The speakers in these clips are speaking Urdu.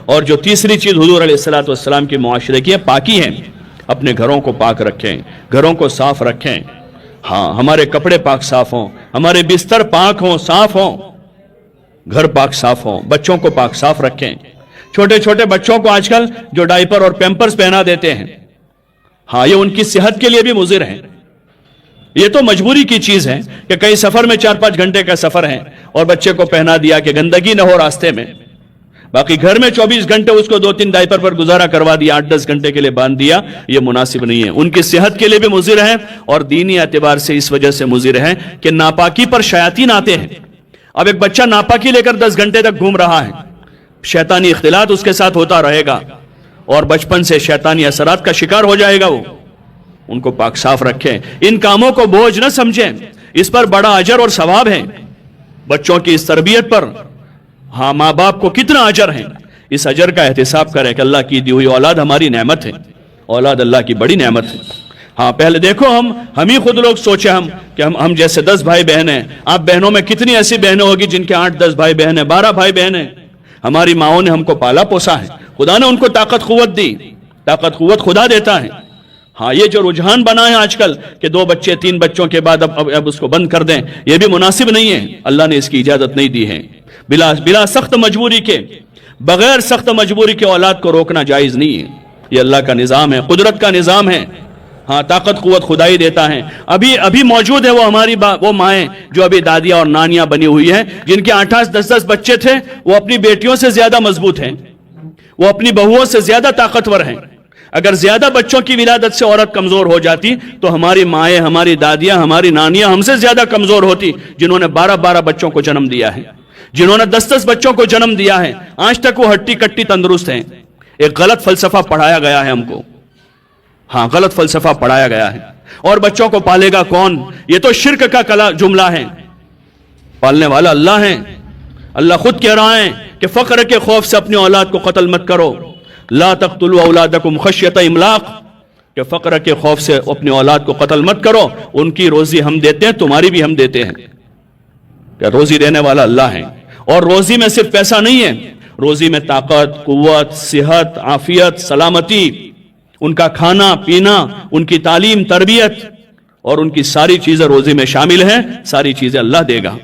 اور جو تیسری چیز حضور علیہ الصلوۃ والسلام کی معاشرے کی ہے پاکی ہے. اپنے گھروں کو پاک رکھیں, گھروں کو صاف رکھیں. ہاں, ہمارے کپڑے پاک صاف ہوں, ہمارے بستر پاک ہوں, صاف ہوں, گھر پاک صاف ہوں, بچوں کو پاک صاف رکھیں. چھوٹے چھوٹے بچوں کو آج کل جو ڈائپر اور پیمپرز پہنا دیتے ہیں, ہاں یہ ان کی صحت کے لیے بھی مضر ہیں. یہ تو مجبوری کی چیز ہے کہ کئی سفر میں 4-5 گھنٹے کا سفر ہے اور بچے کو پہنا دیا کہ گندگی نہ ہو راستے میں, باقی گھر میں 24 گھنٹے اس کو 2-3 ڈائپر پر گزارا کروا دیا, 8-10 گھنٹے کے لیے باندھ دیا. یہ مناسب نہیں ہے, ان کی صحت کے لیے بھی مضر ہے اور دینی اعتبار سے اس وجہ سے مضر ہے کہ ناپاکی پر شیاطین آتے ہیں. اب ایک بچہ ناپاکی لے کر 10 گھنٹے تک گھوم رہا ہے, شیطانی اختلاط اس کے ساتھ ہوتا رہے گا اور بچپن سے شیطانی اثرات کا شکار ہو جائے گا. وہ ان کو پاک صاف رکھیں, ان کاموں کو بوجھ نہ سمجھیں, اس پر بڑا اجر اور ثواب ہے. بچوں کی اس تربیت پر ہاں ماں باپ کو کتنا اجر ہے, اس اجر کا احتساب کریں کہ اللہ کی دی ہوئی اولاد ہماری نعمت ہے, اولاد اللہ کی بڑی نعمت ہے. ہاں پہلے دیکھو ہم ہی خود لوگ سوچے کہ ہم جیسے 10 بھائی بہن ہیں, آپ بہنوں میں کتنی ایسی بہنیں ہوگی جن کے 8-10 بھائی بہن ہیں, 12 بھائی بہن ہیں. ہماری ماؤں نے ہم کو پالا پوسا ہے, خدا نے ان کو طاقت قوت دی, طاقت قوت خدا دیتا ہے. ہاں یہ جو رجحان بنا ہے آج کل کہ 2 بچے 3 بچوں کے بعد اب اس کو بند کر دیں, یہ بھی مناسب نہیں ہے. اللہ نے اس کی اجازت نہیں دی ہے. بلا سخت مجبوری کے, بغیر سخت مجبوری کے اولاد کو روکنا جائز نہیں ہے. یہ اللہ کا نظام ہے, قدرت کا نظام ہے. ہاں طاقت قوت خدا ہی دیتا ہے. ابھی موجود ہے وہ ہماری وہ مائیں جو ابھی دادیاں اور نانیاں بنی ہوئی ہیں, جن کے 8-10 بچے تھے, وہ اپنی بیٹیوں سے زیادہ مضبوط ہیں, وہ اپنی بہوؤں سے زیادہ طاقتور ہیں. اگر زیادہ بچوں کی ولادت سے عورت کمزور ہو جاتی تو ہماری مائیں, ہماری دادیاں, ہماری نانیاں ہم سے زیادہ کمزور ہوتی, جنہوں نے 12 بچوں کو جنم دیا ہے, جنہوں نے 10 بچوں کو جنم دیا ہے. آج تک وہ ہٹی کٹی تندرست ہیں. ایک غلط فلسفہ پڑھایا گیا ہے ہم کو, ہاں غلط فلسفہ پڑھایا گیا ہے. اور بچوں کو پالے گا کون؟ یہ تو شرک کا جملہ ہے. پالنے والا اللہ ہے. اللہ خود کہہ رہا ہے کہ فقر کے خوف سے اپنی اولاد کو قتل مت کرو, لا تقتلوا اولادکم خشیۃ املاق, کہ فقر کے خوف سے اپنی اولاد کو قتل مت کرو, ان کی روزی ہم دیتے ہیں, تمہاری بھی ہم دیتے ہیں. کہ روزی دینے والا اللہ ہے. اور روزی میں صرف پیسہ نہیں ہے, روزی میں طاقت, قوت, صحت, عافیت, سلامتی, ان کا کھانا پینا, ان کی تعلیم تربیت, اور ان کی ساری چیزیں روزی میں شامل ہیں. ساری چیزیں اللہ دے گا.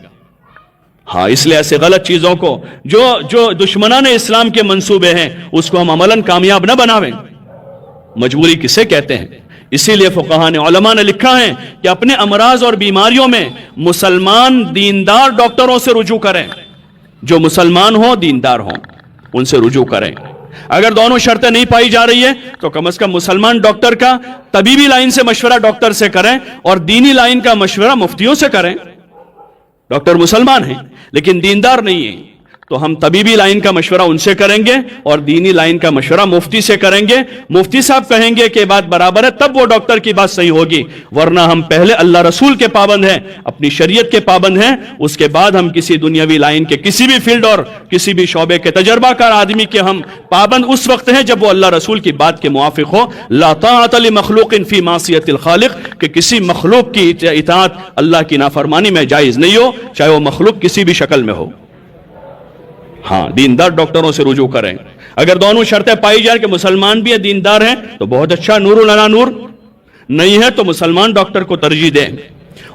ہاں اس لیے ایسے غلط چیزوں کو جو دشمنان اسلام کے منصوبے ہیں, اس کو ہم عملاً کامیاب نہ بناویں. مجبوری کسے کہتے ہیں؟ اسی لیے فقہاء نے, علماء نے لکھا ہے کہ اپنے امراض اور بیماریوں میں مسلمان دیندار ڈاکٹروں سے رجوع کریں. جو مسلمان ہوں, دیندار ہوں, ان سے رجوع کریں. اگر دونوں شرطیں نہیں پائی جا رہی ہے تو کم از کم مسلمان ڈاکٹر کا طبیبی لائن سے مشورہ ڈاکٹر سے کریں, اور دینی لائن کا مشورہ مفتیوں سے کریں. ڈاکٹر مسلمان ہیں لیکن دیندار نہیں ہیں, تو ہم طبیبی لائن کا مشورہ ان سے کریں گے اور دینی لائن کا مشورہ مفتی سے کریں گے. مفتی صاحب کہیں گے کہ بات برابر ہے, تب وہ ڈاکٹر کی بات صحیح ہوگی, ورنہ ہم پہلے اللہ رسول کے پابند ہیں, اپنی شریعت کے پابند ہیں, اس کے بعد ہم کسی دنیاوی لائن کے کسی بھی فیلڈ اور کسی بھی شعبے کے تجربہ کار آدمی کے ہم پابند اس وقت ہیں جب وہ اللہ رسول کی بات کے موافق ہو. لا طاعۃ لمخلوق فی معصیۃ الخالق, کہ کسی مخلوق کی اطاعت اللہ کی نافرمانی میں جائز نہیں ہو, چاہے وہ مخلوق کسی بھی شکل میں ہو. ہاں دیندار ڈاکٹروں سے رجوع کریں. اگر دونوں شرطیں پائی جائیں کہ مسلمان بھی ہیں, دیندار ہیں, تو بہت اچھا, نور لنا نور. نہیں ہے تو مسلمان ڈاکٹر کو ترجیح دیں,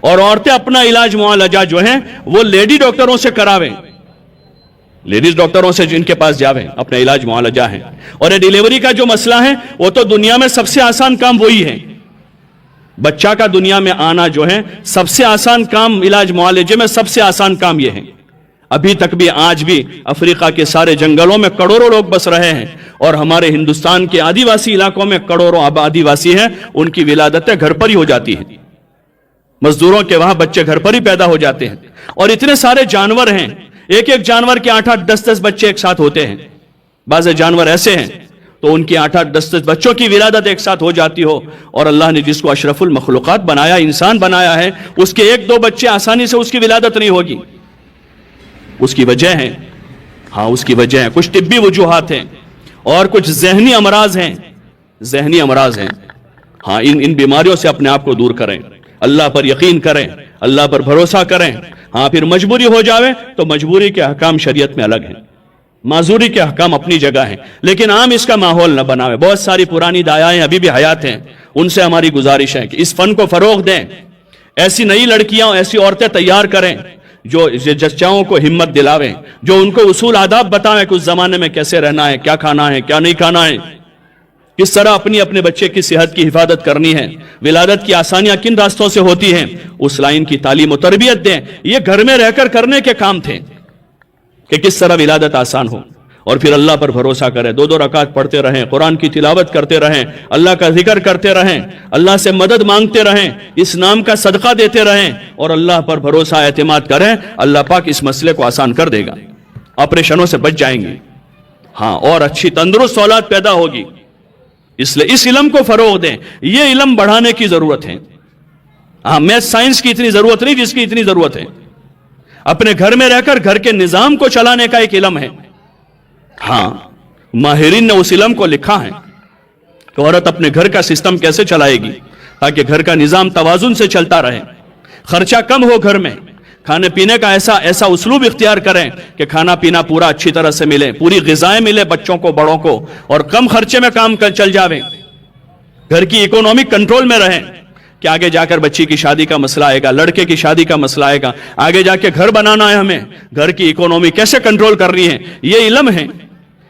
اور عورتیں اپنا علاج معالجہ جو ہیں وہ لیڈی ڈاکٹروں سے کراویں. لیڈیز ڈاکٹروں سے جن کے پاس جاویں, اپنا علاج معالجہ ہے. اور یہ ڈیلیوری کا جو مسئلہ ہے وہ تو دنیا میں سب سے آسان کام وہی ہے. بچہ کا دنیا میں آنا جو ہے سب سے آسان کام, علاج معالجے میں سب سے آسان کام یہ ہے. ابھی تک بھی, آج بھی افریقہ کے سارے جنگلوں میں کروڑوں لوگ بس رہے ہیں, اور ہمارے ہندوستان کے آدیواسی علاقوں میں کروڑوں آدیواسی ہیں, ان کی ولادتیں گھر پر ہی ہو جاتی ہیں. مزدوروں کے وہاں بچے گھر پر ہی پیدا ہو جاتے ہیں. اور اتنے سارے جانور ہیں, ایک جانور کے 8-8 10-10 بچے ایک ساتھ ہوتے ہیں. بعض جانور ایسے ہیں تو ان کی 8-8 10-10 بچوں کی ولادت ایک ساتھ ہو جاتی ہو, اور اللہ نے جس کو اشرف المخلوقات بنایا, انسان بنایا ہے, اس کے 1-2 بچے آسانی سے اس کی ولادت نہیں ہوگی. اس کی وجہ ہے, ہاں اس کی وجہ ہے, کچھ طبی وجوہات ہیں اور کچھ ذہنی امراض ہیں. ذہنی امراض ہیں. ہاں ان بیماریوں سے اپنے آپ کو دور کریں, اللہ پر یقین کریں, اللہ پر بھروسہ کریں. ہاں پھر مجبوری ہو جاوے تو مجبوری کے احکام شریعت میں الگ ہیں. معذوری کے احکام اپنی جگہ ہیں، لیکن عام اس کا ماحول نہ بناوے۔ بہت ساری پرانی دایائیں ابھی بھی حیات ہیں، ان سے ہماری گزارش ہے کہ اس فن کو فروغ دیں، ایسی نئی لڑکیاں ایسی عورتیں تیار کریں جو جچاؤں کو ہمت دلاویں، جو ان کو اصول آداب بتائیں کہ اس زمانے میں کیسے رہنا ہے، کیا کھانا ہے، کیا نہیں کھانا ہے، کس طرح اپنے بچے کی صحت کی حفاظت کرنی ہے، ولادت کی آسانیاں کن راستوں سے ہوتی ہیں، اس لائن کی تعلیم و تربیت دیں۔ یہ گھر میں رہ کر کرنے کے کام تھے کہ کس طرح ولادت آسان ہو، اور پھر اللہ پر بھروسہ کریں، 2 رکعت پڑھتے رہیں، قرآن کی تلاوت کرتے رہیں، اللہ کا ذکر کرتے رہیں، اللہ سے مدد مانگتے رہیں، اس نام کا صدقہ دیتے رہیں، اور اللہ پر بھروسہ اعتماد کریں، اللہ پاک اس مسئلے کو آسان کر دے گا، آپریشنوں سے بچ جائیں گے، ہاں، اور اچھی تندرست اولاد پیدا ہوگی۔ اس لیے اس علم کو فروغ دیں، یہ علم بڑھانے کی ضرورت ہے۔ ہاں، میتھ سائنس کی اتنی ضرورت نہیں جس کی اتنی ضرورت ہے۔ اپنے گھر میں رہ کر گھر کے نظام کو چلانے کا ایک علم ہے۔ ہاں، ماہرین نے اس علم کو لکھا ہے کہ عورت اپنے گھر کا سسٹم کیسے چلائے گی تاکہ گھر کا نظام توازن سے چلتا رہے، خرچہ کم ہو گھر میں، کھانے پینے کا ایسا اسلوب اختیار کریں کہ کھانا پینا پورا اچھی طرح سے ملے، پوری غذائیں ملے بچوں کو بڑوں کو، اور کم خرچے میں کام چل جاویں، گھر کی اکونومی کنٹرول میں رہیں کہ آگے جا کر بچی کی شادی کا مسئلہ آئے گا، لڑکے کی شادی کا مسئلہ آئے گا، آگے جا کے گھر بنانا ہے، ہمیں گھر کی اکونومی کیسے کنٹرول کرنی ہے۔ یہ علم ہے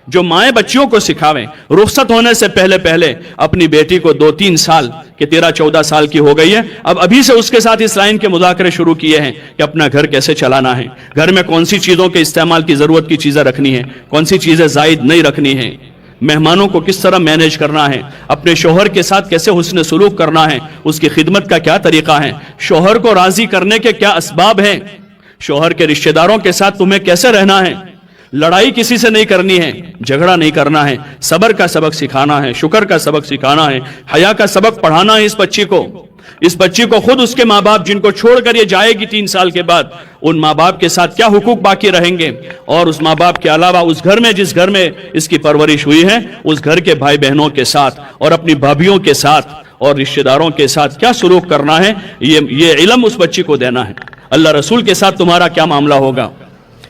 جو مائیں بچیوں کو سکھاویں۔ رخصت ہونے سے پہلے اپنی بیٹی کو 2-3 سال کہ 13-14 سال کی ہو گئی ہے، اب ابھی سے اس کے ساتھ اس لائن کے مذاکرے شروع کیے ہیں کہ اپنا گھر کیسے چلانا ہے، گھر میں کون سی چیزوں کے استعمال کی ضرورت کی چیزیں رکھنی ہے، کون سی چیزیں زائد نہیں رکھنی ہے، مہمانوں کو کس طرح مینیج کرنا ہے، اپنے شوہر کے ساتھ کیسے حسن سلوک کرنا ہے، اس کی خدمت کا کیا طریقہ ہے، شوہر کو راضی کرنے کے کیا اسباب ہیں، شوہر کے رشتہ داروں کے ساتھ تمہیں کیسے رہنا ہے، لڑائی کسی سے نہیں کرنی ہے، جھگڑا نہیں کرنا ہے، صبر کا سبق سکھانا ہے، شکر کا سبق سکھانا ہے، حیا کا سبق پڑھانا ہے اس بچی کو خود اس کے ماں باپ جن کو چھوڑ کر یہ جائے گی 3 سال کے بعد، ان ماں باپ کے ساتھ کیا حقوق باقی رہیں گے، اور اس ماں باپ کے علاوہ اس گھر میں جس گھر میں اس کی پرورش ہوئی ہے اس گھر کے بھائی بہنوں کے ساتھ اور اپنی بھابھیوں کے ساتھ اور رشتہ داروں کے ساتھ کیا سلوک کرنا ہے، یہ علم اس بچی کو دینا ہے۔ اللہ رسول کے ساتھ تمہارا کیا معاملہ ہوگا،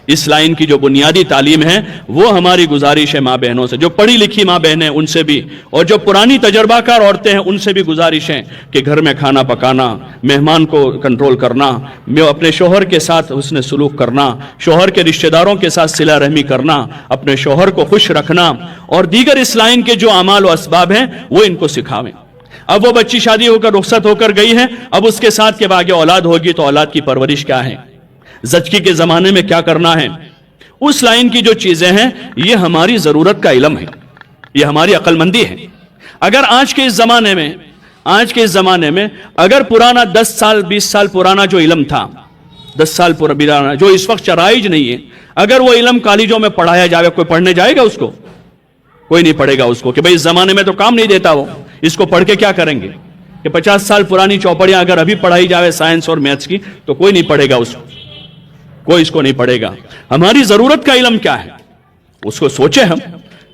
اس لائن کی جو بنیادی تعلیم ہے وہ ہماری گزارش ہے ماں بہنوں سے، جو پڑھی لکھی ماں بہنیں ان سے بھی، اور جو پرانی تجربہ کار عورتیں ہیں ان سے بھی گزارش ہے کہ گھر میں کھانا پکانا، مہمان کو کنٹرول کرنا، اپنے شوہر کے ساتھ حسن سلوک کرنا، شوہر کے رشتہ داروں کے ساتھ صلہ رحمی کرنا، اپنے شوہر کو خوش رکھنا، اور دیگر اس لائن کے جو اعمال و اسباب ہیں وہ ان کو سکھاویں۔ اب وہ بچی شادی ہو کر رخصت ہو کر گئی ہے، اب اس کے ساتھ کے آگے اولاد ہوگی تو اولاد کی پرورش کیا ہے، زچگی کے زمانے میں کیا کرنا ہے، اس لائن کی جو چیزیں ہیں یہ ہماری ضرورت کا علم ہے، یہ ہماری عقل مندی ہے۔ اگر آج کے اس زمانے میں اگر پرانا 10 سال 20 سال پرانا جو علم تھا، 10 سال پرانا جو اس وقت رائج نہیں ہے، اگر وہ علم کالجوں میں پڑھایا جائے، کوئی پڑھنے جائے گا اس کو؟ کوئی نہیں پڑھے گا اس کو، کہ بھئی اس زمانے میں تو کام نہیں دیتا وہ، اس کو پڑھ کے کیا کریں گے؟ کہ 50 سال پرانی چوپڑیاں اگر ابھی پڑھائی جائے سائنس اور میتھس کی تو کوئی نہیں پڑھے گا اس کو، کوئی اس کو نہیں پڑھے گا۔ ہماری ضرورت کا علم کیا ہے اس کو سوچیں ہم۔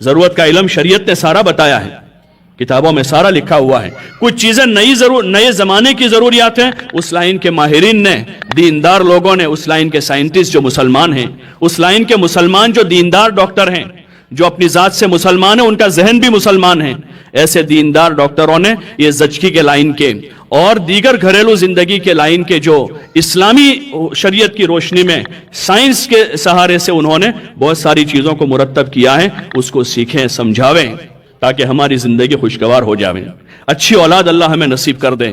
ضرورت کا علم شریعت نے سارا بتایا ہے، کتابوں میں سارا لکھا ہوا ہے۔ کچھ چیزیں نئے زمانے کی ضروریات ہیں، اس لائن کے ماہرین نے، دیندار لوگوں نے، اس لائن کے سائنٹسٹ جو مسلمان ہیں، اس لائن کے مسلمان جو دیندار ڈاکٹر ہیں، جو اپنی ذات سے مسلمان ہیں، ان کا ذہن بھی مسلمان ہے، ایسے دیندار ڈاکٹروں نے یہ زچگی کے لائن کے اور دیگر گھریلو زندگی کے لائن کے جو اسلامی شریعت کی روشنی میں سائنس کے سہارے سے انہوں نے بہت ساری چیزوں کو مرتب کیا ہے، اس کو سیکھیں، سمجھاویں، تاکہ ہماری زندگی خوشگوار ہو جاویں، اچھی اولاد اللہ ہمیں نصیب کر دیں،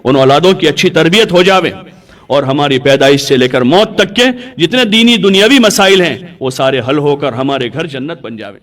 ان اولادوں کی اچھی تربیت ہو جاوے، اور ہماری پیدائش سے لے کر موت تک کے جتنے دینی دنیاوی مسائل ہیں وہ سارے حل ہو کر ہمارے گھر جنت بن جاویں۔